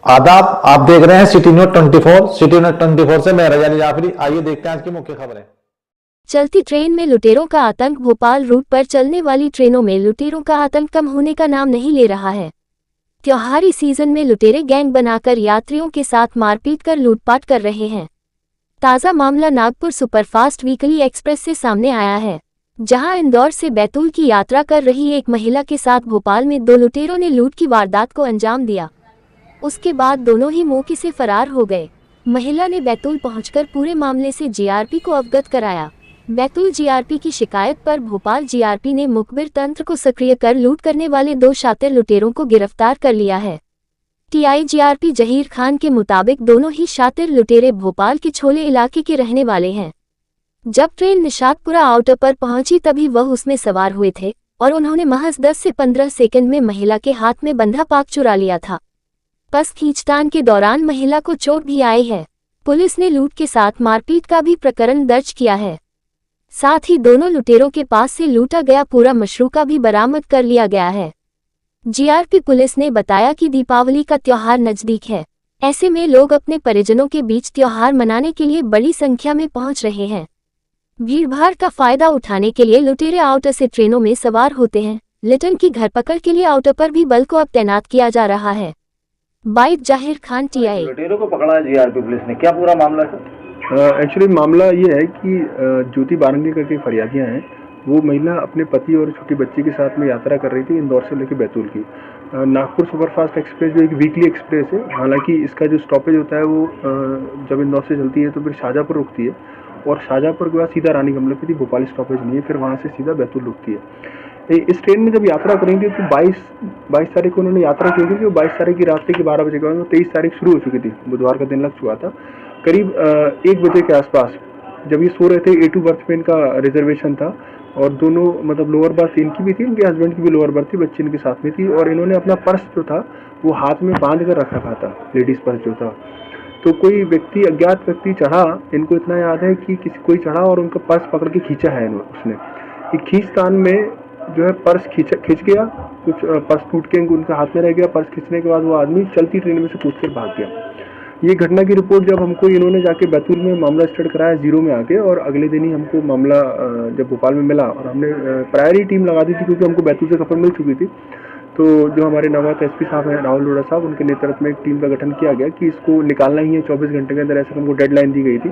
आदाब, आप देख रहे हैं सिटी न्यूज 24। सिटी न्यूज 24 से मैं रजाली जाफरी। आइए देखते हैं आज की मुख्य खबरें। चलती ट्रेन में लुटेरों का आतंक। भोपाल रूट पर चलने वाली ट्रेनों में लुटेरों का आतंक कम होने का नाम नहीं ले रहा है। त्योहारी सीजन में लुटेरे गैंग बनाकर यात्रियों के साथ मारपीट कर लूटपाट कर रहे हैं। ताज़ा मामला नागपुर सुपरफास्ट वीकली एक्सप्रेस से सामने आया है, जहां इंदौर से बैतूल की यात्रा कर रही एक महिला के साथ भोपाल में दो लुटेरों ने लूट की वारदात को अंजाम दिया। उसके बाद दोनों ही मौके से फरार हो गए। महिला ने बैतूल पहुंचकर पूरे मामले से जीआरपी को अवगत कराया। बैतूल जीआरपी की शिकायत पर भोपाल जीआरपी ने मुखबिर तंत्र को सक्रिय कर लूट करने वाले दो शातिर लुटेरों को गिरफ्तार कर लिया है। टीआई जीआरपी जहीर खान के मुताबिक दोनों ही शातिर लुटेरे भोपाल के छोले इलाके के रहने वाले हैं। जब ट्रेन निशातपुरा आउटर पर पहुंची तभी वह उसमें सवार हुए थे और उन्होंने महज 10 से 15 सेकंड में महिला के हाथ में बंधा पाक चुरा लिया था। बस खींचतान के दौरान महिला को चोट भी आई है। पुलिस ने लूट के साथ मारपीट का भी प्रकरण दर्ज किया है। साथ ही दोनों लुटेरों के पास से लूटा गया पूरा मशरूका भी बरामद कर लिया गया है। जीआरपी पुलिस ने बताया कि दीपावली का त्योहार नजदीक है, ऐसे में लोग अपने परिजनों के बीच त्योहार मनाने के लिए बड़ी संख्या में पहुंच रहे हैं। भीड़भाड़ का फायदा उठाने के लिए लुटेरे आउटर से ट्रेनों में सवार होते हैं। लिटन की धरपकड़ के लिए आउटर पर भी बल को अब तैनात किया जा रहा है। बाइट जाहिर खान टीआई। लुटेरों को पकड़ा है जीआरपी पुलिस ने, क्या पूरा मामला है? एक्चुअली मामला ये है कि ज्योति बारंगी करके फरियादियाँ हैं। वो महिला अपने पति और छोटी बच्ची के साथ में यात्रा कर रही थी इंदौर से लेकर बैतूल की। नागपुर सुपरफास्ट एक्सप्रेस जो एक वीकली एक्सप्रेस है, हालांकि इसका जो स्टॉपेज होता है वो जब इंदौर से चलती है तो फिर शाहजहाँपुर रुकती है और शाहजहाँपुर के बाद सीधा रानी कमलापति, भोपाल स्टॉपेज नहीं है, फिर वहाँ से सीधा बैतूल रुकती है। इस ट्रेन में जब यात्रा करेंगे तो 22 तारीख को उन्होंने यात्रा की थी। 22 तारीख की रात के 12 बजे के बाद 23 तारीख शुरू हो चुकी थी, बुधवार का दिन लग चुका था। करीब 1 बजे के आसपास जब ये सो रहे थे, A2 बर्थ पे इनका रिजर्वेशन था और दोनों मतलब लोअर बर्थ इनकी भी थी, इनके हस्बैंड की भी लोअर बर्थ थी, बच्ची इनके साथ में थी और इन्होंने अपना पर्स जो था वो हाथ में बांध कर रखा था, लेडीज पर्स जो था। तो कोई व्यक्ति, अज्ञात व्यक्ति चढ़ा, इनको इतना याद है कि कोई चढ़ा और उनका पर्स पकड़ के खींचा है उसने। ये खींचतान में जो है पर्स खींच गया, कुछ पर्स टूट के उनके हाथ में रह गया। पर्स खींचने के बाद वो आदमी चलती ट्रेन में से कूद कर भाग गया। ये घटना की रिपोर्ट जब हमको इन्होंने जाके बैतूल में मामला स्टार्ट कराया 0 में आके, और अगले दिन ही हमको मामला जब भोपाल में मिला और हमने प्रायरी टीम लगा दी थी क्योंकि हमको बैतूल से खबर मिल चुकी थी। तो जो हमारे नवात एसपी साहब हैं राहुल लोढ़ा साहब, उनके नेतृत्व में एक टीम का गठन किया गया कि इसको निकालना ही है 24 घंटे के अंदर, ऐसे हमको डेडलाइन दी गई थी।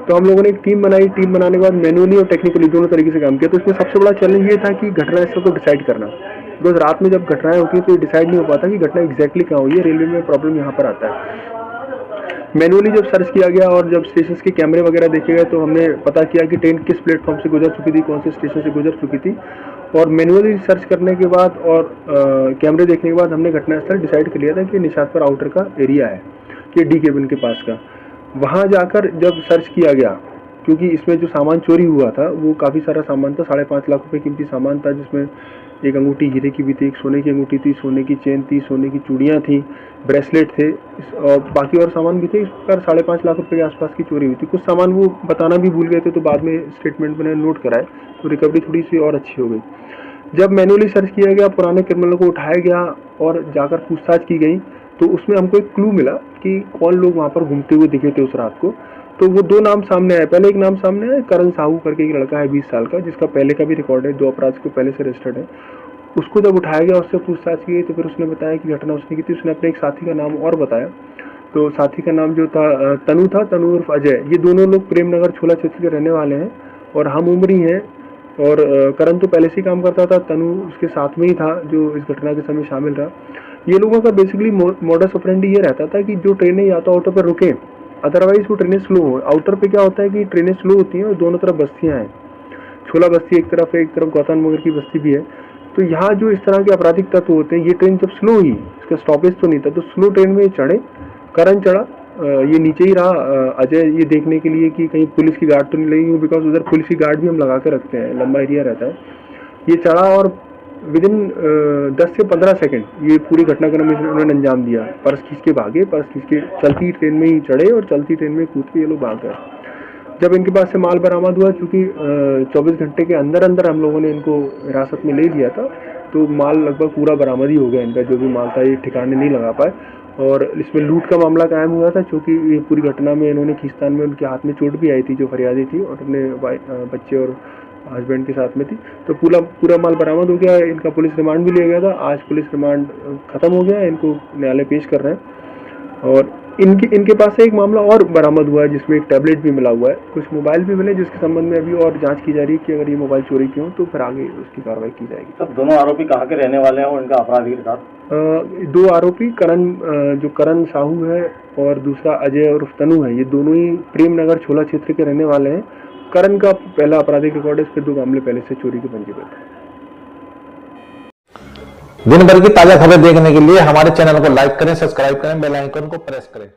तो हम लोगों ने एक टीम बनाई। टीम बनाने के बाद मैनुअली और टेक्निकली दोनों तरीके से काम किया। तो इसमें सबसे बड़ा चैलेंज ये था कि घटनास्थल को डिसाइड करना, बिकॉज रात में जब घटनाएं होती हैं तो ये डिसाइड नहीं हो पाता कि घटना एग्जैक्टली कहाँ हुई है। रेलवे में प्रॉब्लम यहाँ पर आता है। मैनुअली जब सर्च किया गया और जब स्टेशन के कैमरे वगैरह देखे गए तो हमने पता किया कि ट्रेन किस प्लेटफॉर्म से गुजर चुकी थी, कौन से स्टेशन से गुजर चुकी थी। और मैनुअली सर्च करने के बाद और कैमरे देखने के बाद हमने घटनास्थल डिसाइड कर लिया था कि निशातपुर आउटर का एरिया है, कि डी केबिन के पास का। वहाँ जाकर जब सर्च किया गया, क्योंकि इसमें जो सामान चोरी हुआ था वो काफ़ी सारा सामान था, 5.5 लाख रुपए कीमती सामान था, जिसमें एक अंगूठी हीरे की भी थी, एक सोने की अंगूठी थी, सोने की चेन थी, सोने की चूड़ियाँ थी, ब्रेसलेट थे और बाकी और सामान भी थे। इस प्रकार 5.5 लाख रुपए के आसपास की चोरी हुई थी। कुछ सामान वो बताना भी भूल गए थे, तो बाद में स्टेटमेंट में नोट कराए तो रिकवरी थोड़ी सी और अच्छी हो गई। जब मैनुअली सर्च किया गया, पुराने क्रिमिनलों को उठाया गया और जाकर पूछताछ की गई तो उसमें हमको एक क्लू मिला कि कौन लोग वहाँ पर घूमते हुए दिखे थे उस रात को। तो वो 2 नाम सामने आए। पहले एक नाम सामने आया, करण साहू करके एक लड़का है 20 साल का, जिसका पहले का भी रिकॉर्ड है, 2 अपराध को पहले से रजिस्टर्ड है। उसको जब उठाया गया, उससे पूछताछ की गई तो फिर उसने बताया कि घटना उसने की थी। उसने अपने एक साथी का नाम और बताया। तो साथी का नाम जो था तनु था, तनु उर्फ अजय। ये दोनों लोग प्रेमनगर छोला क्षेत्र के रहने वाले हैं और हम उम्री हैं। और करण तो पहले से ही काम करता था, तनु उसके साथ में ही था जो इस घटना के समय शामिल रहा। ये लोगों का बेसिकली मॉडस ऑपरेंडी ये रहता था कि जो ट्रेनें या तो आउटर पर रुकें, अदरवाइज वो ट्रेनें स्लो हो। आउटर पे क्या होता है कि ट्रेनें स्लो होती हैं और दोनों तरफ बस्तियाँ हैं, छोला बस्ती एक तरफ है, एक तरफ गौतम नगर की बस्ती भी है। तो यहाँ जो इस तरह के आपराधिक तत्व होते हैं, ये ट्रेन जब स्लो हुई, इसका स्टॉपेज तो नहीं था, तो स्लो ट्रेन में चढ़े, करण चढ़ा, ये नीचे ही रहा अजय, ये देखने के लिए कि कहीं पुलिस की गार्ड तो नहीं लगी, बिकॉज उधर पुलिस की गार्ड भी हम लगा के रखते हैं, लंबा एरिया रहता है। ये चढ़ा और विदिन 10 से 15 सेकंड ये पूरी घटनाक्रम उन्होंने अंजाम दिया। पर्स खींच के भागे, पर्स खींच के चलती ट्रेन में ही चढ़े और चलती ट्रेन में कूद के ये लोग भाग गए। जब इनके पास से माल बरामद हुआ, चूँकि 24 घंटे के अंदर अंदर हम लोगों ने इनको हिरासत में ले लिया था, तो माल लगभग पूरा बरामद ही हो गया इनका। जो भी माल था ये ठिकाने नहीं लगा पाए और इसमें लूट का मामला कायम हुआ था, क्योंकि ये पूरी घटना में इन्होंने खींचतान में उनके हाथ में चोट भी आई थी जो फरियादी थी और अपने बच्चे और हस्बैंड के साथ में थी। तो पूरा माल बरामद हो गया। इनका पुलिस रिमांड भी लिया गया था। आज पुलिस रिमांड खत्म हो गया, इनको न्यायालय पेश कर रहे हैं। और इनके पास से एक मामला और बरामद हुआ है जिसमें एक टैबलेट भी मिला हुआ है, कुछ मोबाइल भी मिले, जिसके संबंध में अभी और जांच की जा रही है कि अगर ये मोबाइल चोरी की हो तो फिर आगे उसकी कार्रवाई की जाएगी। सब दोनों आरोपी कहाँ के रहने वाले हैं और इनका आपराधिक रिकॉर्ड? 2 आरोपी करण साहू है और दूसरा अजय और तनु है। ये दोनों ही प्रेम नगर छोला क्षेत्र के रहने वाले हैं। करण का पहला आपराधिक रिकॉर्ड है, इस पर 2 मामले पहले से चोरी के पंजीबद्ध हैं। दिन भर की ताजा खबर देखने के लिए हमारे चैनल को लाइक करें, सब्सक्राइब करें, बेल आइकन को प्रेस करें।